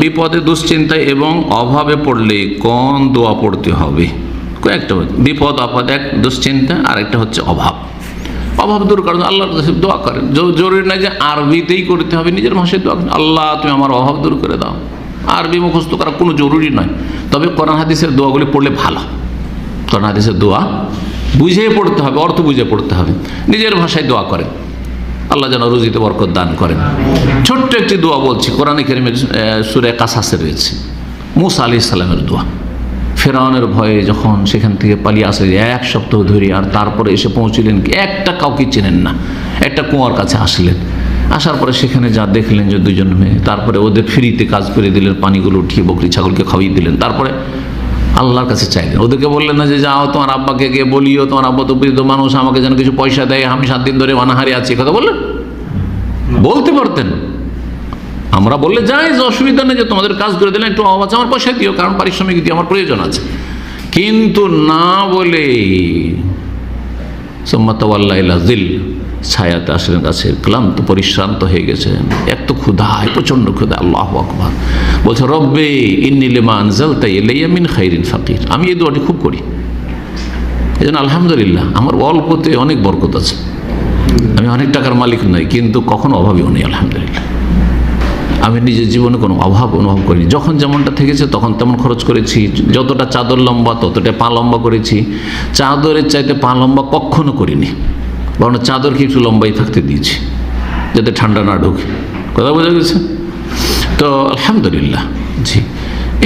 বিপদে দুশ্চিন্তায় এবং অভাবে পড়লে কোন দোয়া পড়তে হবে? কয়েকটা বিপদ আপদ, এক দুশ্চিন্তা, আর একটা হচ্ছে অভাব। অভাব দূর করার জন্য আল্লাহর কাছে দোয়া করেন। জরুরি নয় যে আরবিতেই করতে হবে, নিজের ভাষায় দোয়া করেন, আল্লাহ তুমি আমার অভাব দূর করে দাও। আরবি মুখস্থ করা কোনো জরুরি নয়, তবে কোরআন হাদিসের দোয়াগুলি পড়লে ভালো। কোরআন হাদিসের দোয়া বুঝে পড়তে হবে, অর্থ বুঝে পড়তে হবে। নিজের ভাষায় দোয়া করেন, আল্লাহ যেন রুজিতে বরকত দান করেন। ছোট্ট একটি দোয়া বলছি, কোরআনে কারীমের সূরা কাসাসে রয়েছে, মূসা আলাইহিস সালামের দোয়া। ফেরাউনের ভয়ে যখন সেখান থেকে পালিয়ে আসে 1 সপ্তাহ ধরে, আর তারপরে এসে পৌঁছলেন, একটা কাউকে চেনেন না, একটা কুয়ার কাছে আসলেন। আসার পরে সেখানে যা দেখলেন যে 2 জন মেয়ে, তারপরে ওদের ফ্রিতে কাজ করে দিলেন, পানিগুলো উঠিয়ে বকরি ছাগলকে খাওয়িয়ে দিলেন। তারপরে আল্লাহর কাছে চাইলেন, ওদেরকে বললেন না যে যাও তোমার আব্বাকে গিয়ে বলিও, তোমার আব্বা তো বৃদ্ধ মানুষ, আমাকে যেন কিছু পয়সা দেয়, আমি 7 দিন ধরে অনাহারে আছি, কথা বললেন? বলতে পারতেন, আমরা বললে যাই যে অসুবিধা নেই, যে তোমাদের কাজ করে দিলেন, একটু অভাব আছে, আমার পয়সা দিও, কারণ পারিশ্রমিক দিয়ে আমার প্রয়োজন আছে। কিন্তু না বলে ছায়াতে আসলেন কাছে, ক্লান্ত পরিশ্রান্ত হয়ে গেছেন, এত ক্ষুধায়, প্রচন্ড ক্ষুধা। আল্লাহু আকবার বলছে, রব্বে ইন্নী লিমা আনজালতা ইলাইয়া মিন খাইরিন ফাকির। আমি এই দোয়াটি খুব করি, এই জন্য আলহামদুলিল্লাহ আমার অল্পতে অনেক বরকত আছে। আমি অনেক টাকার মালিক নই, কিন্তু কখনো অভাবীও নেই, আলহামদুলিল্লাহ। আমি নিজের জীবনে কোনো অভাব অনুভব করিনি। যখন যেমনটা থেকেছে তখন তেমন খরচ করেছি, যতটা চাদর লম্বা ততটা পা লম্বা করেছি। চাদরের চাইতে পা লম্বা কখনো করিনি, বরং চাদরকে একটু লম্বাই থাকতে দিয়েছি যাতে ঠান্ডা না ঢোকে, কথা বোঝা গেছে তো? আলহামদুলিল্লাহ, জি,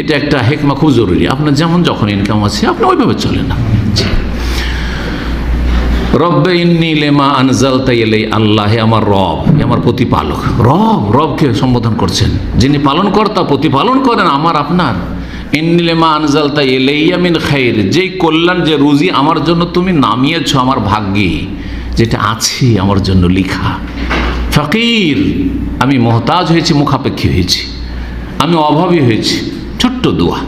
এটা একটা হেকমা খুব জরুরি। আপনার যেমন যখন ইনকাম আছে আপনি ওইভাবে চলেন না। জি, রব্বে ইন্নী লিমা আনজালতা ইলাই, আল্লাহ আমার রব, আমার প্রতিপালক। রবকে সম্বোধন করছেন, যিনি পালনকর্তা, প্রতিপালন করেন আমার আপনার। ইন্নী লিমা আনজালতা ইলাইয়া মিন খাইর, যেই কল্যাণ, যে রুজি আমার জন্য তুমি নামিয়েছো আমার ভাগ্যে, যেটা আছে আমার জন্য লিখা। ফকির, আমি মোহতাজ হয়েছি, মুখাপেক্ষী হয়েছি, আমি অভাবী হয়েছি। ছোট্ট দোয়া,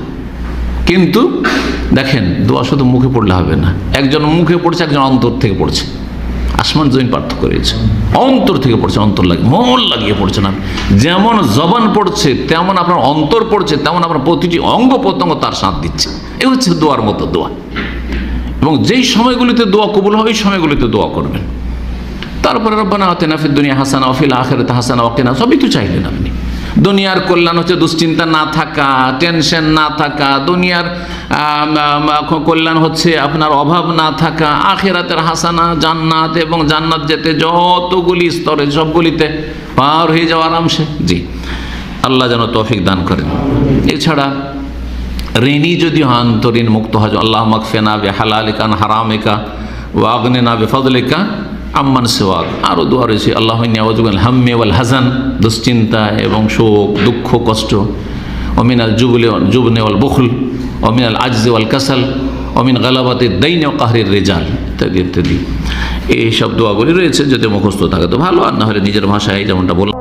কিন্তু দেখেন দোয়া শুধু মুখে পড়লে হবে না। একজন মুখে পড়ছে, একজন অন্তর থেকে পড়ছে, আসমান জমিন পার্থক্য রয়েছে। অন্তর থেকে পড়ছে, অন্তর লাগে, মন লাগিয়ে পড়ছে না। যেমন জবান পড়ছে তেমন আপনার অন্তর পড়ছে, তেমন আপনার প্রতিটি অঙ্গ প্রত্যঙ্গ তার সাথ দিচ্ছে। এ হচ্ছে দোয়ার মতো দোয়া। এবং যেই সময়গুলিতে দোয়া কবুল হবে, ওই সময়গুলিতে দোয়া করবেন। তারপরে রব্বানা আতিনা ফিদ দুনিয়া হাসানা ওয়া ফিল আখিরাতি হাসানা ওয়া কিনা, সবই তো চাইলেন আপনি। দুনিয়ার কল্যাণ হচ্ছে দুশ্চিন্তা না থাকা, টেনশন না থাকা। দুনিয়ার কল্যাণ হচ্ছে আপনার অভাব না থাকা। আখিরাতের হাসানা জান্নাত, এবং জান্নাত যেতে যতগুলি স্তরে সবগুলিতে পার হয়ে যাওয়া আরামসে। জি, আল্লাহ যেন তৌফিক দান করেন। এছাড়া ঋণী যদি হন তো ঋণ মুক্ত হয়, আল্লাহ মাগফিনা বিহালালিকা আন হারামিকা ওয়া আগনিনা বিফদলিকা আম্মান সিওয়াক। আরও দোয়া রয়েছে, আল্লাহ নাউযু বিল হাম্মি ওয়াল হাযান, দুশ্চিন্তা এবং শোক, দুঃখ, কষ্ট। ওমিনাল জুবনি ওয়াল বুখল, ওমিনাল আজজি ওয়াল কাসাল, ওমিন গালাবাতিদ দাইনি ওয়া কাহরির রিজাল, ইত্যাদি ইত্যাদি। এইসব দোয়াগুলি রয়েছে, যদি মুখস্থ থাকে তো ভালো, আর না হলে নিজের ভাষায় যেমনটা বললাম।